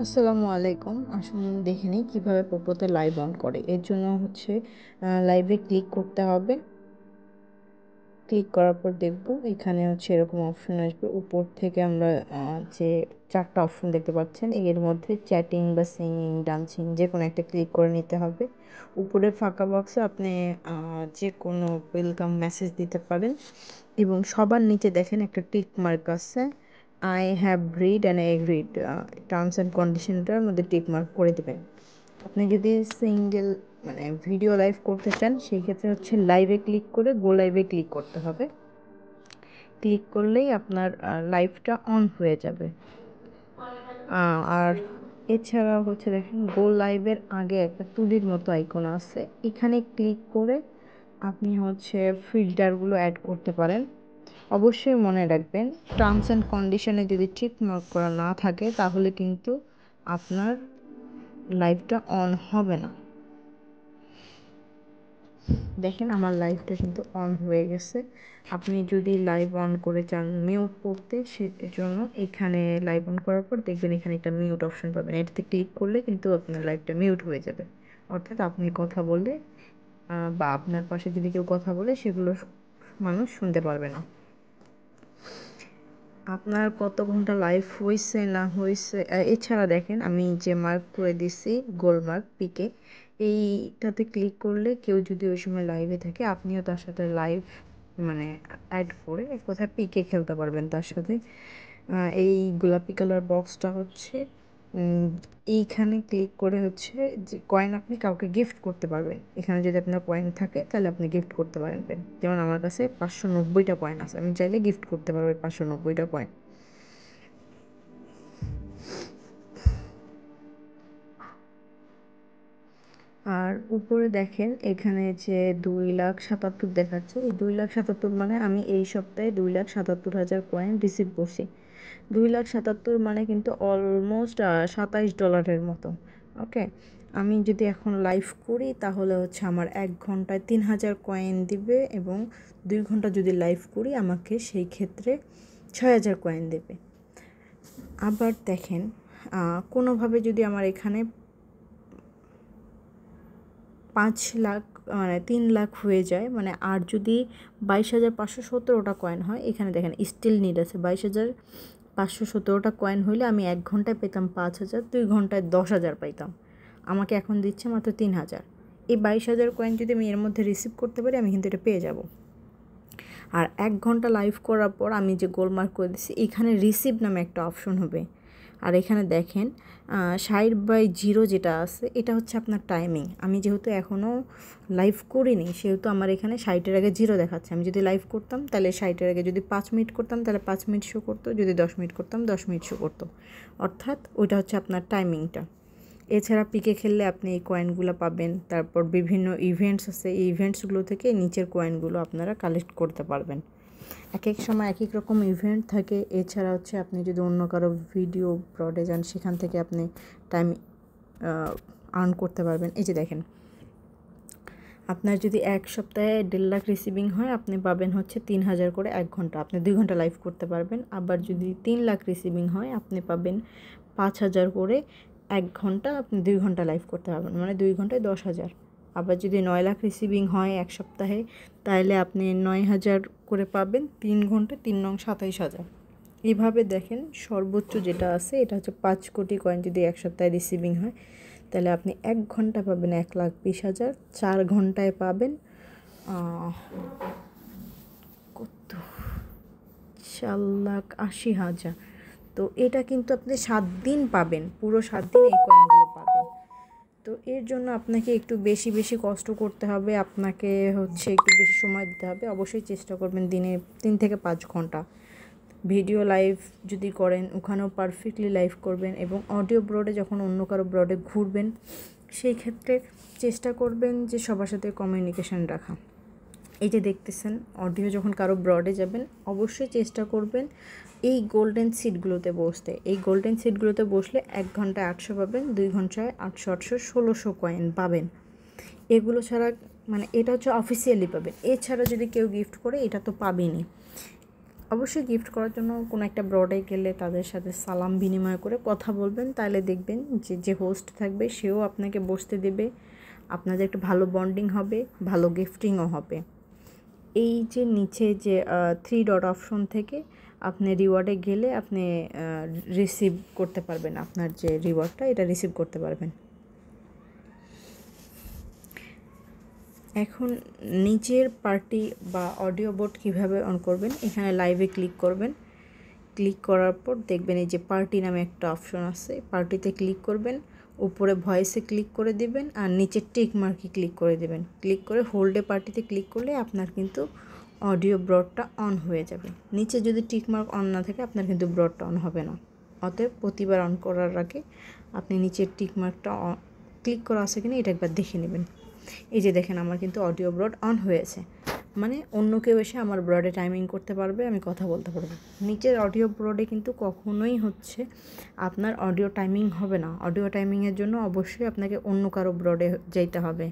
আসসালামু আলাইকুম। আসুন দেখে নিই কীভাবে পোপোতে লাইভ অন করে। এর জন্য হচ্ছে লাইভে ক্লিক করতে হবে। ক্লিক করার পর দেখব এখানে হচ্ছে এরকম অপশন আসবে। উপর থেকে আমরা যে 4টা অপশন দেখতে পাচ্ছেন, এর মধ্যে চ্যাটিং বা সিঙ্গিং, ডান্সিং যে কোনো একটা ক্লিক করে নিতে হবে। উপরে ফাঁকা বক্সে আপনি যে কোনো ওয়েলকাম মেসেজ দিতে পারেন এবং সবার নিচে দেখেন একটা টিক মার্ক আছে, I have read and agreed, terms and কন্ডিশনটার মধ্যে টিক মার্ক করে দেবেন। আপনি যদি সিঙ্গেল ভিডিও লাইভ করতে চান সেই ক্ষেত্রে হচ্ছে লাইভে ক্লিক করে গো লাইভে ক্লিক করতে হবে। ক্লিক করলেই আপনার লাইভটা অন হয়ে যাবে। আর এছাড়া হচ্ছে দেখেন গো লাইভের আগে একটা তুলির মতো আইকন আছে, এখানে ক্লিক করে আপনি হচ্ছে ফিল্টারগুলো অ্যাড করতে পারেন। অবশ্যই মনে রাখবেন, টার্মস অ্যান্ড কন্ডিশনে যদি টিক মার্ক করা না থাকে তাহলে কিন্তু আপনার লাইভটা অন হবে না। দেখেন আমার লাইভটা কিন্তু অন হয়ে গেছে। আপনি যদি লাইভ অন করে চান মিউট করতে, সেজন্য এখানে লাইভ অন করার পর দেখবেন এখানে একটা মিউট অপশন পাবেন, এটাতে ক্লিক করলে কিন্তু আপনার লাইভটা মিউট হয়ে যাবে। অর্থাৎ আপনি কথা বললে বা আপনার পাশে যদি কেউ কথা বলে সেগুলো মানুষ শুনতে পারবে না। আপনার কত ঘন্টা লাইভ হয়েছে না হয়েছে এছাড়া দেখেন আমি যে মার্ক করে দিছি গোল মার্ক পিকে, এইটাতে ক্লিক করলে কেউ যদি ওই সময় লাইভে থাকে আপনিও তার সাথে লাইভ অ্যাড করে এক কথায় পিকে খেলতে পারবেন তার সাথে। এই গোলাপি কালার বক্সটা হচ্ছে এইখানে ক্লিক করে হচ্ছে যে কয়েন আপনি কাউকে গিফট করতে পারবেন। এখানে যদি আপনার কয়েন থাকে তাহলে আপনি গিফট করতে পারবেন। যেমন আমার কাছে 590টা কয়েন আছে, আমি চাইলে গিফট করতে পারবো 590টা কয়েন। আর উপরে দেখেন এখানে যে 2,77,000 দেখাচ্ছে, এই 2,77,000 মানে আমি এই সপ্তাহে 2,77,000 কয়েন রিসিভ করছি। 2,77,000 মানে কিন্তু অলমোস্ট $27 মতো। ওকে, আমি যদি এখন লাইভ করি তাহলে হচ্ছে আমার 1 ঘন্টায় 3,000 কয়েন দিবে এবং 2 ঘন্টা যদি লাইভ করি আমাকে সেই ক্ষেত্রে 6,000 কয়েন দেবে। আবার দেখেন কোনোভাবে যদি আমার এখানে 5 লাখ 3 লাখ হয়ে যায়, আর যদি 22,517টা কয়েন হয়, এখানে দেখেন স্টিল নিড আছে 22,517টা কয়েন হইলে আমি 1 ঘন্টায় পেতাম 5,000, 2 ঘন্টায় 10,000 পাইতাম। আমাকে এখন দিচ্ছে মাত্র 3,000। এই 22,000 কয়েন যদি আমি এর মধ্যে রিসিভ করতে পারি আমি কিন্তু এটা পেয়ে যাব। আর 1 ঘন্টা লাইভ করার পর আমি যে গোল মার্ক করে দিচ্ছি এখানে রিসিভ নামে একটা অপশন হবে। আর এখানে দেখেন 60/0 যেটা আছে এটা হচ্ছে আপনার টাইমিং। আমি যেহেতু এখনও লাইভ করিনি সেহেতু আমার এখানে 60-এর আগে 0 দেখাচ্ছে। আমি যদি লাইভ করতাম তাহলে 60-এর আগে যদি 5 মিনিট করতাম তাহলে 5 মিনিট শো করতো, যদি 10 মিনিট করতাম 10 মিনিট শো করতো। অর্থাৎ ওইটা হচ্ছে আপনার টাইমিংটা। এছাড়া পিকে খেললে আপনি এই কয়েনগুলো পাবেন। তারপর বিভিন্ন ইভেন্টস আছে, এই ইভেন্টসগুলো থেকে নিচের কয়েনগুলো আপনারা কালেক্ট করতে পারবেন। এক এক সময় এক এক রকম ইভেন্ট থাকে। এছাড়া হচ্ছে আপনি যদি অন্য কারো ভিডিও ব্রডে যান সেখান থেকে আপনি টাইম আর্ন করতে পারবেন। এই যে দেখেন, আপনার যদি 1 সপ্তাহে 1.5 লাখ রিসিভিং হয় আপনি পাবেন হচ্ছে 3,000 করে 1 ঘন্টা, আপনি 2 ঘন্টা লাইভ করতে পারবেন। আবার যদি 3 লাখ রিসিভিং হয় আপনি পাবেন 5,000 করে 1 ঘন্টা, আপনি 2 ঘন্টা লাইভ করতে পারবেন, 2 ঘন্টায় 10,000। আবার যদি 9 লাখ রিসিভিং হয় 1 সপ্তাহে তাহলে আপনি 9,000 করে পাবেন 3 ঘন্টায়, 3 নং 27,000। এইভাবে দেখেন সর্বোচ্চ যেটা আছে এটা হচ্ছে 5 কোটি কয়েন যদি 1 সপ্তাহে রিসিভিং হয় তাহলে আপনি 1 ঘন্টা পাবেন 1,20,000, 4 ঘন্টায় পাবেন কত 4,80,000। তো এটা কিন্তু আপনি 7 দিন পাবেন, পুরো 7 দিন এই কয়েনগুলো পাবেন। তো এর জন্য আপনাকে একটু বেশি বেশি কষ্ট করতে হবে, আপনাকে হচ্ছে একটু বেশি সময় দিতে হবে। অবশ্যই চেষ্টা করবেন দিনে 3 থেকে 5 ঘন্টা ভিডিও লাইভ যদি করেন ওখানেও পারফেক্টলি লাইভ করবেন। এবং অডিও ব্রডে যখন অন্য কারো ব্রডে ঘুরবেন সেই ক্ষেত্রে চেষ্টা করবেন যে সবার সাথে কমিউনিকেশান রাখা। এই যে দেখতেছেন অডিও যখন কারো ব্রডে যাবেন অবশ্যই চেষ্টা করবেন এই গোল্ডেন সিটগুলোতে বসতে। এই গোল্ডেন সিটগুলোতে বসলে 1 ঘন্টায় 800 পাবেন, 2 ঘন্টায় 800 1600 কয়েন পাবেন। এগুলো ছাড়া এটা হচ্ছে অফিসিয়ালি পাবেন। এছাড়া যদি কেউ গিফট করে এটা তো পাবেনই। অবশ্যই গিফট করার জন্য কোনো একটা ব্রডে গেলে তাদের সাথে সালাম বিনিময় করে কথা বলবেন, তাহলে দেখবেন যে হোস্ট থাকবে সেও আপনাকে বসতে দেবে, আপনাদের একটা ভালো বন্ডিং হবে, ভালো গিফটিংও হবে। এই যে নিচে যে 3 ডট অপশন থেকে আপনি রিওয়ার্ডে গেলে আপনি রিসিভ করতে পারবেন, আপনার যে রিওয়ার্ডটা এটা রিসিভ করতে পারবেন। এখন নিচের পার্টি বা অডিও বোর্ড কীভাবে অন করবেন, এখানে লাইভে ক্লিক করবেন। ক্লিক করার পর দেখবেন এই যে পার্টি নামে একটা অপশন আছে, পার্টিতে ক্লিক করবেন, উপরে ভয়েসে ক্লিক করে দিবেন আর নিচে টিক মার্কে ক্লিক করে দেবেন। ক্লিক করে হোল্ডে পার্টিতে ক্লিক করলে আপনার কিন্তু অডিও ব্রডটা অন হয়ে যাবে। নিচে যদি টিক মার্ক অন না থাকে আপনার কিন্তু ব্রডটা অন হবে না। অতএব প্রতিবার অন করার আগে আপনি নিচের টিক মার্কটা ক্লিক করা আছে কিনা এটা একবার দেখে নেবেন। এই যে দেখেন আমার কিন্তু অডিও ব্রড অন হয়েছে, মানে অন্য কেউ এসে আমার ব্রডে টাইমিং করতে পারবে, আমি কথা বলতে পারবো। নিচের অডিও ব্রডে কিন্তু কখনোই হচ্ছে আপনার অডিও টাইমিং হবে না। অডিও টাইমিংয়ের জন্য অবশ্যই আপনাকে অন্য কারো ব্রডে যেতে হবে।